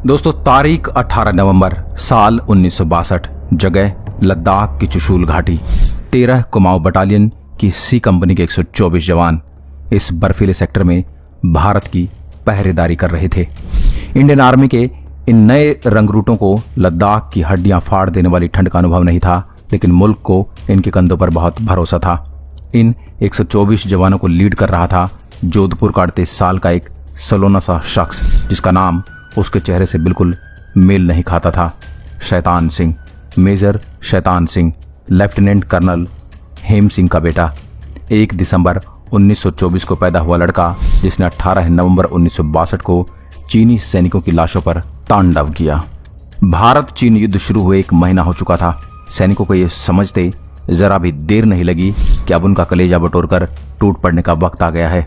दोस्तों, तारीख 18 नवंबर साल 1962, जगह लद्दाख की चुशूल घाटी। 13 कुमाऊं बटालियन की सी कंपनी के 124 जवान इस बर्फीले सेक्टर में भारत की पहरेदारी कर रहे थे। इंडियन आर्मी के इन नए रंगरूटों को लद्दाख की हड्डियां फाड़ देने वाली ठंड का अनुभव नहीं था, लेकिन मुल्क को इनके कंधों पर बहुत भरोसा था। इन 124 जवानों को लीड कर रहा था जोधपुर का 38 साल का एक सलोना सा शख्स, जिसका नाम उसके चेहरे से बिल्कुल मेल नहीं खाता था। Shaitan Singh, major Shaitan Singh, lieutenant colonel हेम सिंह का बेटा। 1 दिसंबर 1924 को पैदा हुआ लड़का, जिसने 18 नवंबर 1962 को चीनी सैनिकों की लाशों पर तांडव किया। भारत चीन युद्ध शुरू हुए 1 महीना हो चुका था। सैनिकों को यह समझते जरा भी देर नहीं लगी कि अब उनका कलेजा बटोरकर टूट पड़ने का वक्त आ गया है।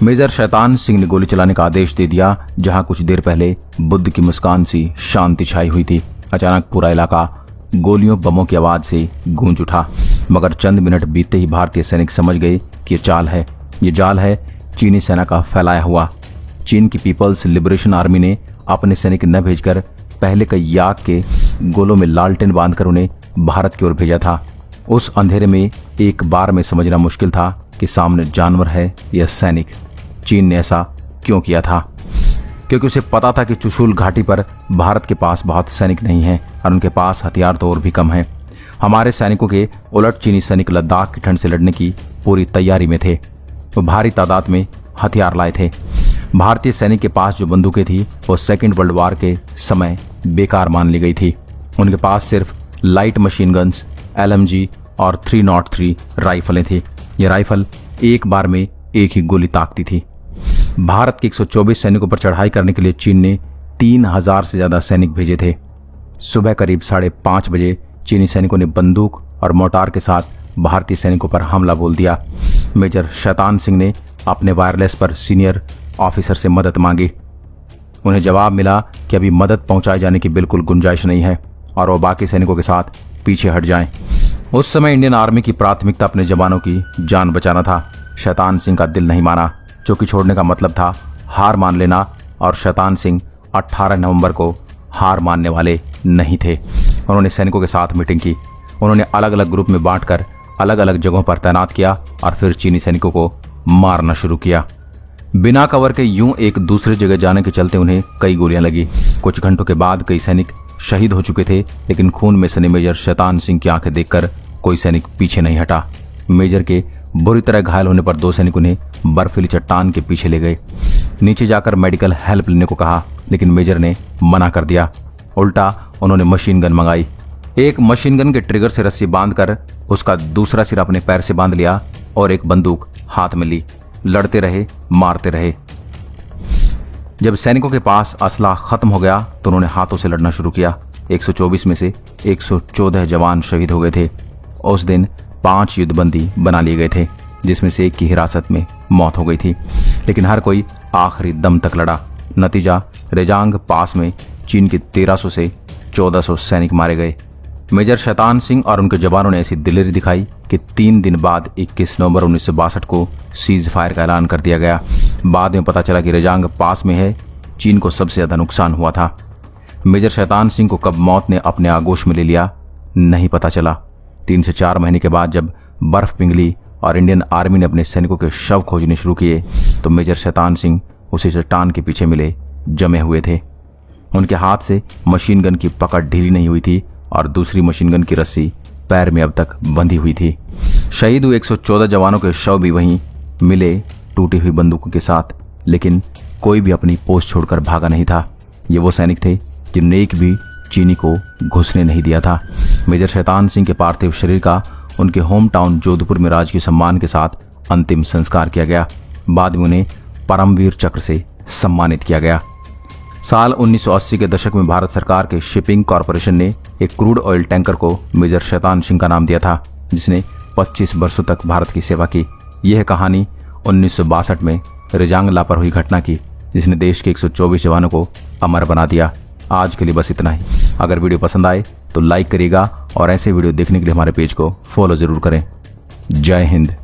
मेजर शैतान सिंह ने गोली चलाने का आदेश दे दिया। जहां कुछ देर पहले बुद्ध की मुस्कान सी शांति छाई हुई थी, अचानक पूरा इलाका गोलियों बमों की आवाज से गूंज उठा। मगर चंद मिनट बीतते ही भारतीय सैनिक समझ गए कि ये जाल है चीनी सेना का फैलाया हुआ। चीन की पीपल्स लिबरेशन आर्मी ने अपने सैनिक न भेजकर पहले कई याक के गोलों में लालटेन बांधकर उन्हें भारत की ओर भेजा था। उस अंधेरे में एक बार में समझना मुश्किल था कि सामने जानवर है या सैनिक। चीन ने ऐसा क्यों किया था? क्योंकि उसे पता था कि चुशूल घाटी पर भारत के पास बहुत सैनिक नहीं हैं और उनके पास हथियार तो और भी कम हैं। हमारे सैनिकों के उलट चीनी सैनिक लद्दाख की ठंड से लड़ने की पूरी तैयारी में थे। वो भारी तादाद में हथियार लाए थे। भारतीय सैनिक के पास जो बंदूकें थी वो सेकेंड वर्ल्ड वार के समय बेकार मान ली गई थी। उनके पास सिर्फ लाइट मशीन गन्स, LMG और 303 राइफलें थी। ये राइफल एक बार में एक ही गोली ताकती थी। भारत के 124 सैनिकों पर चढ़ाई करने के लिए चीन ने 3000 से ज्यादा सैनिक भेजे थे। सुबह करीब 5:30 बजे चीनी सैनिकों ने बंदूक और मोर्टार के साथ भारतीय सैनिकों पर हमला बोल दिया। मेजर शैतान सिंह ने अपने वायरलेस पर सीनियर ऑफिसर से मदद मांगी। उन्हें जवाब मिला कि अभी मदद पहुंचाए जाने की बिल्कुल गुंजाइश नहीं है और वो बाकी सैनिकों के साथ पीछे हट जाएं। उस समय इंडियन आर्मी की प्राथमिकता अपने जवानों की जान बचाना था। शैतान सिंह का दिल नहीं माना। चौकी छोड़ने का मतलब था हार मान लेना, और शैतान सिंह 18 नवंबर को हार मानने वाले नहीं थे। उन्होंने सैनिकों के साथ मीटिंग की। उन्होंने अलग अलग ग्रुप में बांटकर अलग अलग जगहों पर तैनात किया और फिर चीनी सैनिकों को मारना शुरू किया। बिना कवर के यूं एक दूसरे जगह जाने के चलते उन्हें कई गोलियां लगी। कुछ घंटों के बाद कई सैनिक शहीद हो चुके थे, लेकिन खून में सने मेजर शैतान सिंह की आंखें देखकर कोई सैनिक पीछे नहीं हटा। मेजर के बुरी तरह घायल होने पर 2 सैनिक उन्हें बर्फीली चट्टान के पीछे ले गए। नीचे जाकर मेडिकल हेल्प लेने को कहा, लेकिन मेजर ने मना कर दिया। उल्टा उन्होंने मशीन गन मंगाई। एक मशीन गन के ट्रिगर से रस्सी बांधकर उसका दूसरा सिरा अपने पैर से बांध लिया और एक बंदूक हाथ में ली। लड़ते रहे, मारते रहे। जब सैनिकों के पास असला खत्म हो गया तो उन्होंने हाथों से लड़ना शुरू किया। 124 में से 114 जवान शहीद हो गए थे। उस दिन 5 युद्धबंदी बना लिए गए थे, जिसमें से एक की हिरासत में मौत हो गई थी, लेकिन हर कोई आखिरी दम तक लड़ा। नतीजा, रेजांग पास में चीन के 1300 से 1400 सैनिक मारे गए। मेजर शैतान सिंह और उनके जवानों ने ऐसी दिलेरी दिखाई कि 3 दिन बाद 21 नवंबर 1962 को सीज फायर का ऐलान कर दिया गया। बाद में पता चला कि रेजांग पास में है। चीन को सबसे ज्यादा नुकसान हुआ था। मेजर शैतान सिंह को कब मौत ने अपने आगोश में ले लिया नहीं पता चला। 3 से 4 महीने के बाद जब बर्फ पिघली और इंडियन आर्मी ने अपने सैनिकों के शव खोजने शुरू किए तो मेजर शैतान सिंह उसी चट्टान के पीछे मिले जमे हुए थे। उनके हाथ से मशीन गन की पकड़ ढीली नहीं हुई थी और दूसरी मशीन गन की रस्सी पैर में अब तक बंधी हुई थी। शहीद हुए 114 जवानों के शव भी वहीं मिले, टूटी हुई बंदूकों के साथ, लेकिन कोई भी अपनी पोस्ट छोड़कर भागा नहीं था। ये वो सैनिक थे जिन्होंने एक भी चीनी को घुसने नहीं दिया था। मेजर शैतान सिंह के पार्थिव शरीर का उनके होम टाउन जोधपुर में राजकीय सम्मान के साथ अंतिम संस्कार किया गया। बाद में उन्हें परमवीर चक्र से सम्मानित किया गया। साल 1980 के दशक में भारत सरकार के शिपिंग कॉरपोरेशन ने एक क्रूड ऑयल टैंकर को मेजर शैतान सिंह का नाम दिया था, जिसने 25 वर्षों तक भारत की सेवा की। यह कहानी 1962 में रेजांग लापर हुई घटना की, जिसने देश के 124 जवानों को अमर बना दिया। आज के लिए बस इतना ही। अगर वीडियो पसंद आए तो लाइक करिएगा और ऐसे वीडियो देखने के लिए हमारे पेज को फॉलो जरूर करें। जय हिंद।